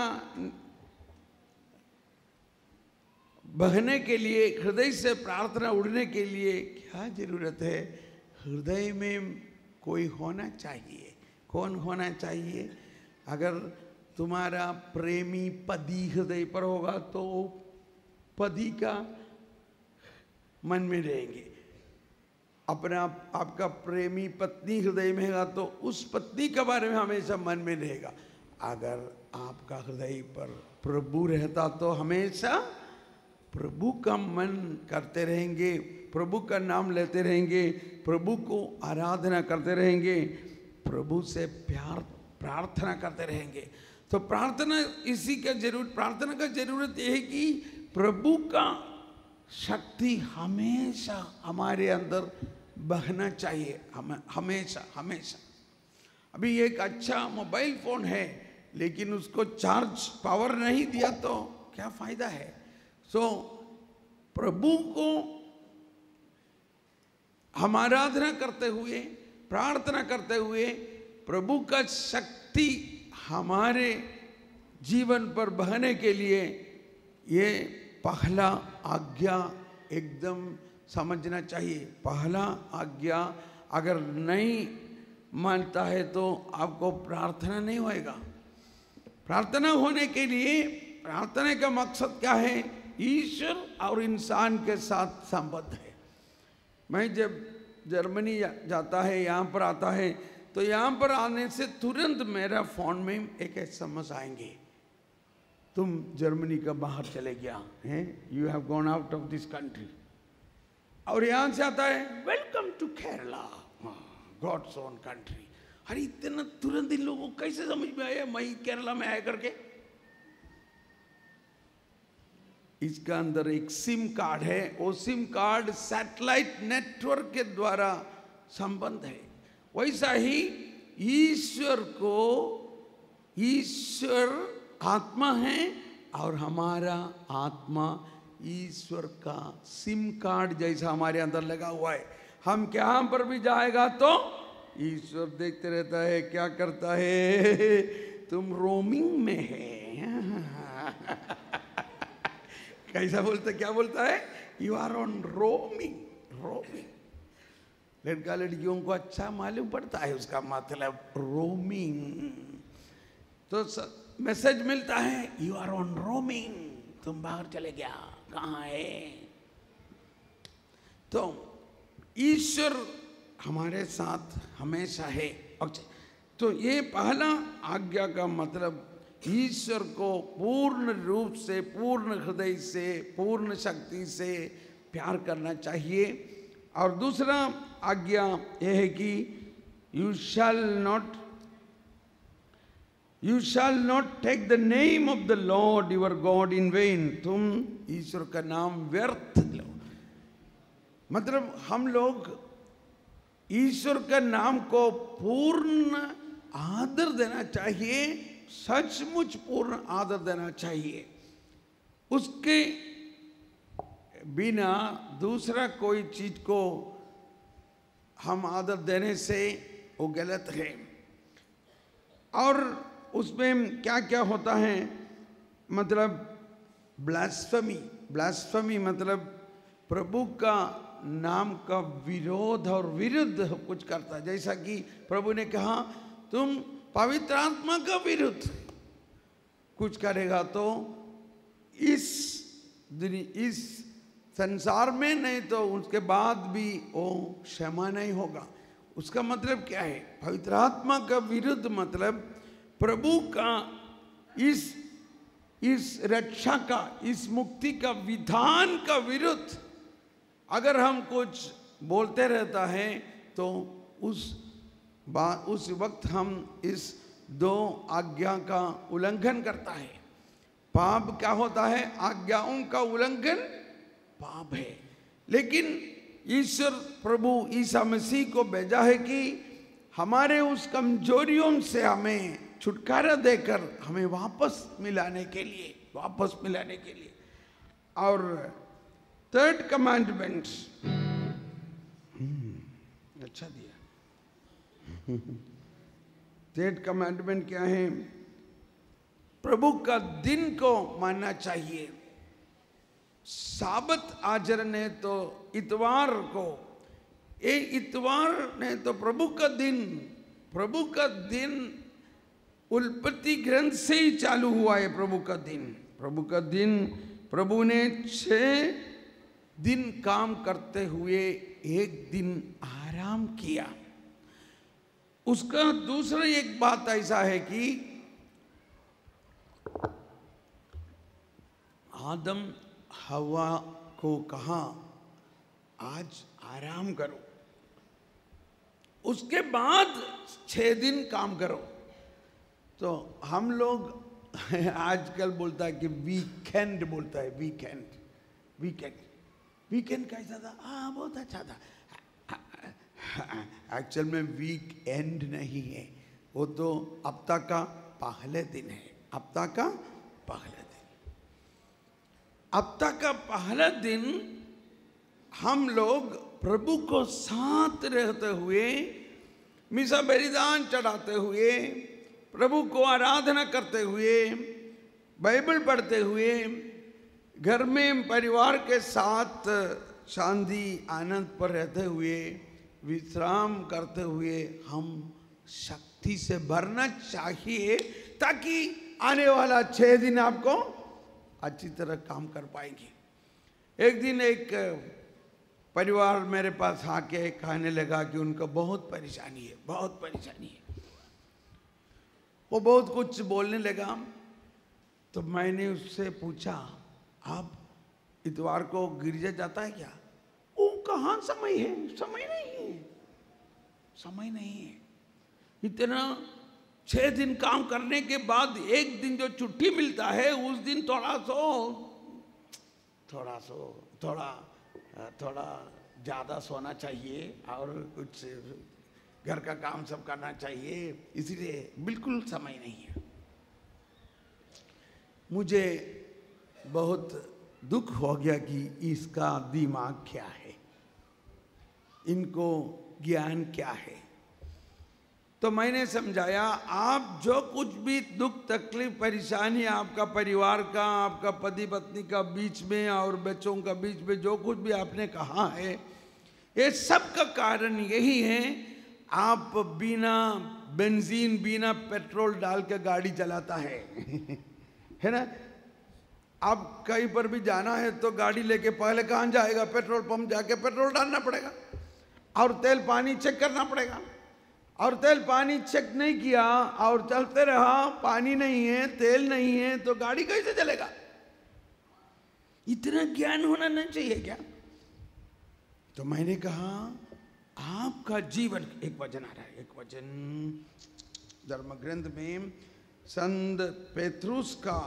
बहने के लिए, हृदय से प्रार्थना उड़ने के लिए क्या जरूरत है? हृदय में कोई होना चाहिए। कौन होना चाहिए? अगर तुम्हारा प्रेमी पति हृदय पर होगा तो पति का मन में रहेंगे। अपना आपका प्रेमी पत्नी हृदय में होगा तो उस पत्नी के बारे में हमेशा मन में रहेगा। अगर आपका हृदय पर प्रभु रहता तो हमेशा प्रभु का मन करते रहेंगे, प्रभु का नाम लेते रहेंगे, प्रभु को आराधना करते रहेंगे, प्रभु से प्यार प्रार्थना करते रहेंगे। तो प्रार्थना प्रार्थना का जरूरत यह है कि प्रभु का शक्ति हमेशा हमारे अंदर बहना चाहिए, हमेशा हमेशा। अभी एक अच्छा मोबाइल फोन है लेकिन उसको चार्ज पावर नहीं दिया तो क्या फायदा है? प्रभु को हम आराधना करते हुए, प्रार्थना करते हुए प्रभु का शक्ति हमारे जीवन पर बहने के लिए ये पहला आज्ञा एकदम समझना चाहिए। पहला आज्ञा अगर नहीं मानता है तो आपको प्रार्थना नहीं होएगा। प्रार्थना होने के लिए प्रार्थना का मकसद क्या है? ईश्वर और इंसान के साथ संबंध है। मैं जब जर्मनी जाता है, यहाँ पर आता है, तो यहाँ पर आने से तुरंत मेरा फोन में एक SMS आएंगे, तुम जर्मनी का बाहर चले गया हैं, you have gone out of this country. और यहाँ से आता है welcome to Kerala, God's own country. अरे इतना तुरंत इन लोगों को कैसे समझ में आया मैं केरला में आया करके? इसका अंदर एक सिम कार्ड है, वो सिम कार्ड सैटेलाइट नेटवर्क के द्वारा संबंध है। वैसा ही ईश्वर आत्मा है और हमारा आत्मा ईश्वर का सिम कार्ड जैसा हमारे अंदर लगा हुआ है। हम कहाँ पर भी जाएगा तो ईश्वर देखते रहता है क्या करता है, तुम रोमिंग में है। कैसा बोलता, क्या बोलता है? You are on roaming. लड़का लड़कियों को अच्छा मालूम पड़ता है उसका मतलब रोमिंग। तो मैसेज मिलता है यू आर ऑन रोमिंग, तुम बाहर चले गया, कहाँ है? तो ईश्वर हमारे साथ हमेशा है। तो ये पहला आज्ञा का मतलब ईश्वर को पूर्ण रूप से, पूर्ण हृदय से, पूर्ण शक्ति से प्यार करना चाहिए। और दूसरा आज्ञा यह है कि you shall not take the name of the Lord your God in vain. तुम ईश्वर का नाम व्यर्थ लो। मतलब हम लोग ईश्वर का नाम को पूर्ण आदर देना चाहिए, सचमुच पूर्ण आदर देना चाहिए। उसके बिना दूसरा कोई चीज को हम आदर देने से वो गलत है। और उसमें क्या क्या होता है, मतलब ब्लास्फेमी मतलब प्रभु का नाम का विरोध और विरुद्ध कुछ करता है। जैसा कि प्रभु ने कहा तुम पवित्र आत्मा का विरुद्ध कुछ करेगा तो इस संसार में नहीं तो उसके बाद भी वो क्षमा नहीं होगा। उसका मतलब क्या है? पवित्र आत्मा का विरुद्ध मतलब प्रभु का इस रक्षा का, इस मुक्ति का विधान का विरुद्ध अगर हम कुछ बोलते रहता है तो उस वक्त हम इस दो आज्ञा का उल्लंघन करता है। पाप क्या होता है? आज्ञाओं का उल्लंघन पाप है। लेकिन ईश्वर प्रभु ईसा मसीह को भेजा है कि हमारे उस कमजोरियों से हमें छुटकारा देकर हमें वापस मिलाने के लिए और थर्ड कमांडमेंट अच्छा दिया। थर्ड कमांडमेंट क्या है? प्रभु का दिन को मानना चाहिए। साबत आचरण है तो इतवार को, ये इतवार ने तो प्रभु का दिन उत्पत्ति ग्रंथ से ही चालू हुआ है। प्रभु का दिन प्रभु ने 6 दिन काम करते हुए एक दिन आराम किया। उसका दूसरा एक बात ऐसा है कि आदम हवा को कहा आज आराम करो, उसके बाद 6 दिन काम करो। तो हम लोग आजकल बोलता है कि वीकेंड बोलता है, वीकेंड कैसा था? बहुत अच्छा था। एक्चुअल में वीक एंड नहीं है, वो तो हफ्ता का पहले दिन है। हफ्ता का पहला दिन हम लोग प्रभु को साथ रहते हुए, मिसा बलिदान चढ़ाते हुए, प्रभु को आराधना करते हुए, बाइबल पढ़ते हुए, घर में परिवार के साथ शांति आनंद पर रहते हुए, विश्राम करते हुए हम शक्ति से भरना चाहिए, ताकि आने वाला 6 दिन आपको अच्छी तरह काम कर पाएंगे। एक दिन एक परिवार मेरे पास आके कहने लगा कि उनको बहुत परेशानी है, बहुत परेशानी है। वो बहुत कुछ बोलने लगा, तो मैंने उससे पूछा, आप इतवार को गिरजा जाता है क्या? वो कहाँ समय है, समय नहीं है, समय नहीं है। इतना 6 दिन काम करने के बाद एक दिन जो छुट्टी मिलता है, उस दिन थोड़ा ज़्यादा सोना चाहिए और कुछ घर का काम सब करना चाहिए, इसलिए बिल्कुल समय नहीं है। मुझे बहुत दुख हो गया कि इसका दिमाग क्या है, इनको ज्ञान क्या है। तो मैंने समझाया, आप जो कुछ भी दुख तकलीफ परेशानी आपका परिवार का, आपका पति पत्नी का बीच में और बच्चों का बीच में जो कुछ भी आपने कहा है, ये सब का कारण यही है, आप बिना बेंजीन बिना पेट्रोल डाल के गाड़ी चलाता है है ना। आप कहीं पर भी जाना है तो गाड़ी लेके पहले कहाँ जाएगा? पेट्रोल पंप जाके पेट्रोल डालना पड़ेगा और तेल पानी चेक करना पड़ेगा। और तेल पानी चेक नहीं किया और चलते रहा, पानी नहीं है, तेल नहीं है, तो गाड़ी कैसे चलेगा? इतना ज्ञान होना नहीं चाहिए क्या? तो मैंने कहा, आपका जीवन, एक वचन आ रहा है, एक वचन धर्म ग्रंथ में, संत पेत्रुस का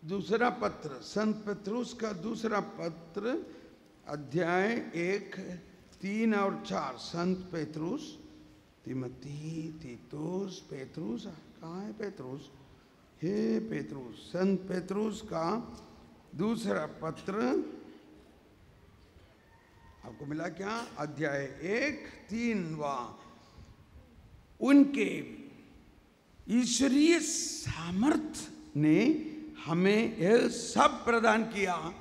दूसरा पत्र, संत पेत्रुस का दूसरा पत्र, अध्याय 1, 3 और 4। संत पेत्रुस, तिमोथी, तीतुस, पेत्रुस, कहाँ है पेत्रुस? हे पेत्रुस, संत पेत्रुस का दूसरा पत्र, आपको मिला क्या? अध्याय 1, 3वां। उनके ईश्वरीय सामर्थ्य ने हमें यह सब प्रदान किया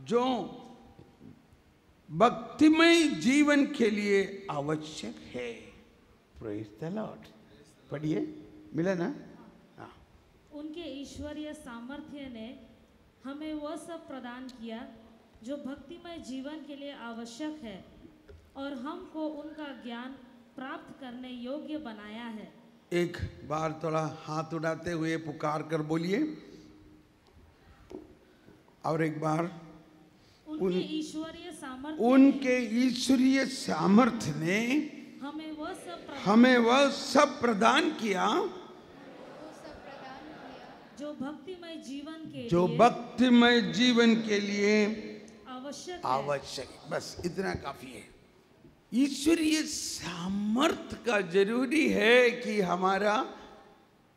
जो भक्तिमय जीवन के लिए आवश्यक है। Praise the Lord. पढ़िए, मिला ना? हाँ। उनके ईश्वरीय सामर्थ्य ने हमें वह सब प्रदान किया जो भक्तिमय जीवन के लिए आवश्यक है, और हमको उनका ज्ञान प्राप्त करने योग्य बनाया है। एक बार थोड़ा हाथ उठाते हुए पुकार कर बोलिए, और एक बार, उनके ईश्वरीय सामर्थ्य, उनके ईश्वरीय सामर्थ्य ने हमें वह सब प्रदान किया जो भक्तिमय जीवन के लिए आवश्यक। बस इतना काफी है। ईश्वरीय सामर्थ्य का जरूरी है कि हमारा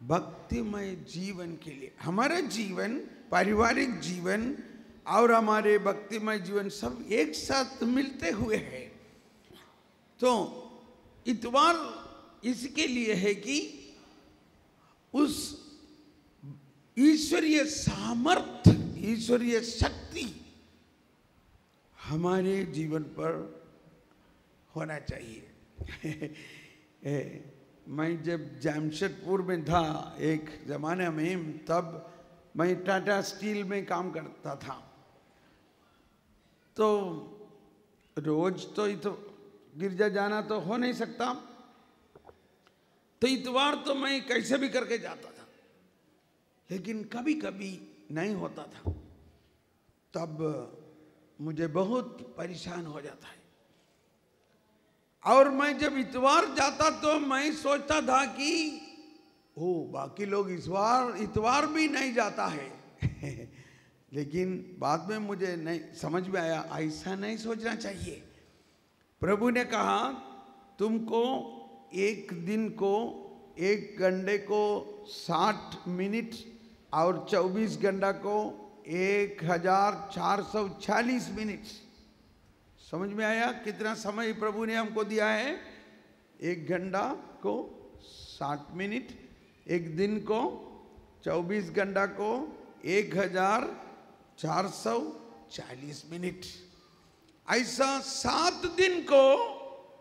भक्तिमय जीवन के लिए, हमारा जीवन, पारिवारिक जीवन और हमारे भक्तिमय जीवन सब एक साथ मिलते हुए है। तो इतवार इसके लिए है कि उस ईश्वरीय सामर्थ्य, ईश्वरीय शक्ति हमारे जीवन पर होना चाहिए। मैं जब जमशेदपुर में था एक ज़माने में, तब मैं टाटा स्टील में काम करता था। तो रोज तो गिरजा जाना तो हो नहीं सकता, तो इतवार तो मैं कैसे भी करके जाता था, लेकिन कभी कभी नहीं होता था, तब मुझे बहुत परेशान हो जाता है। और मैं जब इतवार जाता तो मैं सोचता था कि बाकी लोग इतवार भी नहीं जाता है। लेकिन बाद में मुझे नहीं समझ में आया, ऐसा नहीं सोचना चाहिए। प्रभु ने कहा, तुमको एक दिन को, एक घंटे को 60 मिनट और 24 घंटा को 1440 मिनट। समझ में आया कितना समय प्रभु ने हमको दिया है? एक घंटा को 60 मिनट, एक दिन को 24 घंटा को 1440 मिनट। ऐसा 7 दिन को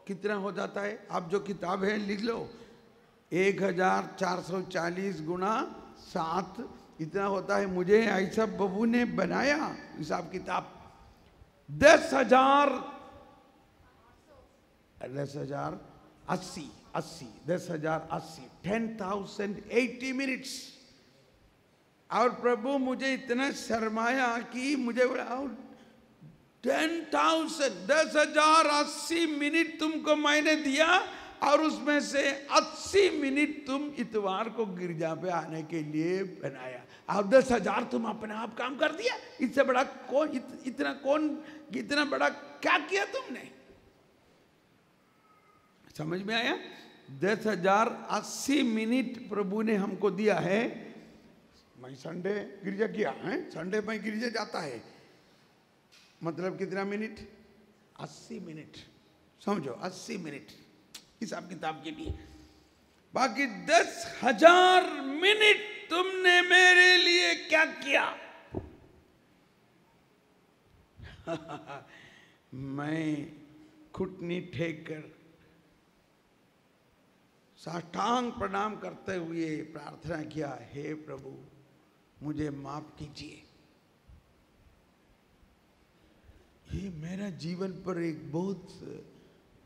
कितना हो जाता है? आप जो किताब है लिख लो, 1440 गुना 7 इतना होता है। मुझे ऐसा बबू ने बनाया हिसाब किताब। 10,080 10,080 मिनट्स। और प्रभु मुझे इतना शर्माया कि मुझे बोला 10,080 मिनट तुमको मैंने दिया और उसमें से 80 मिनट तुम इतवार को गिरजा पे आने के लिए बनाया, और 10,000 तुम अपने आप काम कर दिया। इससे बड़ा इतना बड़ा क्या किया तुमने? समझ में आया? 10,080 मिनट प्रभु ने हमको दिया है। मैं संडे गिरजा किया है, संडे में गिरजा जाता है, मतलब कितना मिनट? 80 मिनट। समझो 80 मिनट हिसाब किताब के लिए। बाकी 10,000 मिनट तुमने मेरे लिए क्या किया? मैं घुटनी टेक कर साष्टांग प्रणाम करते हुए प्रार्थना किया, हे प्रभु मुझे माफ कीजिए। ये मेरा जीवन पर एक बहुत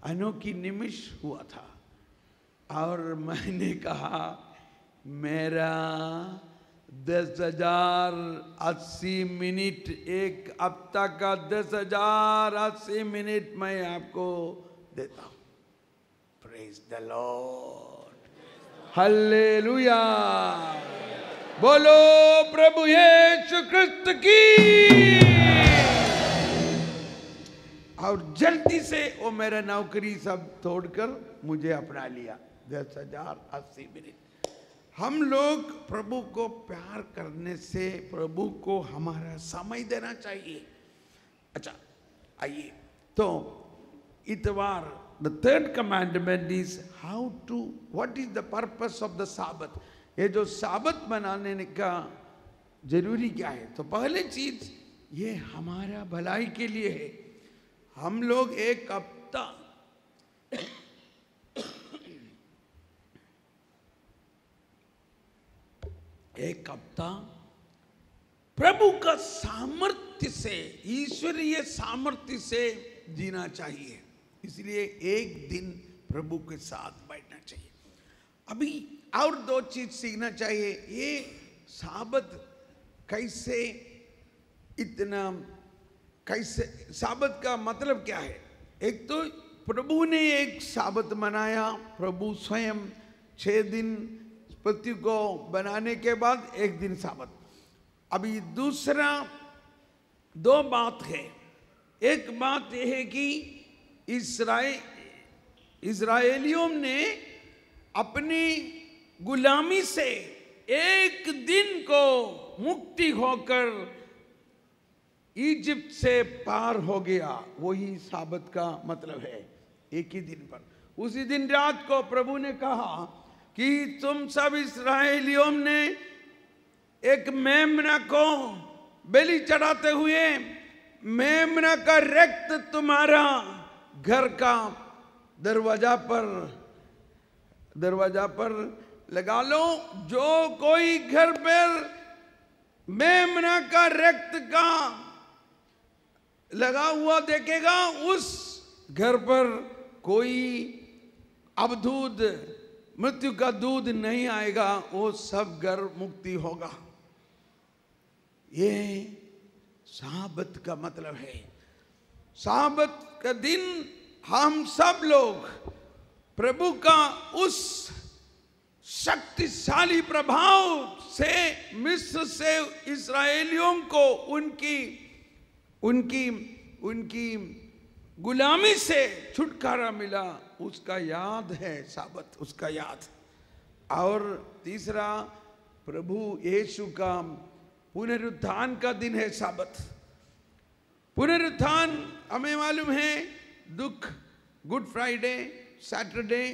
अनोखी निमिष हुआ था। और मैंने कहा मेरा 10,080 मिनट, एक हफ्ता का 10,080 मिनट मैं आपको देता हूं। Praise the Lord, hallelujah. बोलो प्रभु यीशु क्रिस्त की। और जल्दी से वो मेरा नौकरी सब छोड़कर मुझे अपना लिया। 10,080 मिनट। हम लोग प्रभु को प्यार करने से प्रभु को हमारा समय देना चाहिए। अच्छा आइए, तो इतवार, the third commandment is how to, what is the purpose of the Sabbath. ये जो साबत बनाने का जरूरी क्या है? तो पहले चीज ये हमारा भलाई के लिए है। हम लोग एक हफ्ता प्रभु का सामर्थ्य से, ईश्वरीय सामर्थ्य से जीना चाहिए। इसलिए एक दिन प्रभु के साथ बैठना चाहिए। अभी और 2 चीज सीखना चाहिए। ये साबत कैसे साबत का मतलब क्या है? एक तो प्रभु ने एक साबत मनाया, प्रभु स्वयं 6 दिन पृथ्वी को बनाने के बाद एक दिन साबत। अभी दूसरा 2 बात है। एक बात यह है कि इस्राएलियों ने अपनी गुलामी से एक दिन को मुक्ति होकर इजिप्ट से पार हो गया। वही साबत का मतलब है। एक ही दिन पर, उसी दिन रात को प्रभु ने कहा कि तुम सब इस्राएलियों ने एक मेमना को बलि चढ़ाते हुए मेमना का रक्त तुम्हारा घर का दरवाजा पर लगा लो। जो कोई घर पर मेमना का रक्त का लगा हुआ देखेगा, उस घर पर कोई अवधूत मृत्यु का दूध नहीं आएगा, वो सब घर मुक्ति होगा। ये साबत का मतलब है। साबत का दिन हम सब लोग प्रभु का उस शक्तिशाली प्रभाव से, मिस्र से इस्राएलियों को उनकी गुलामी से छुटकारा मिला, उसका याद है साबत, उसका याद। और तीसरा, प्रभु यीशु का पुनरुत्थान का दिन है साबत। पुनरुत्थान हमें मालूम है, दुख, गुड फ्राइडे, सैटरडे,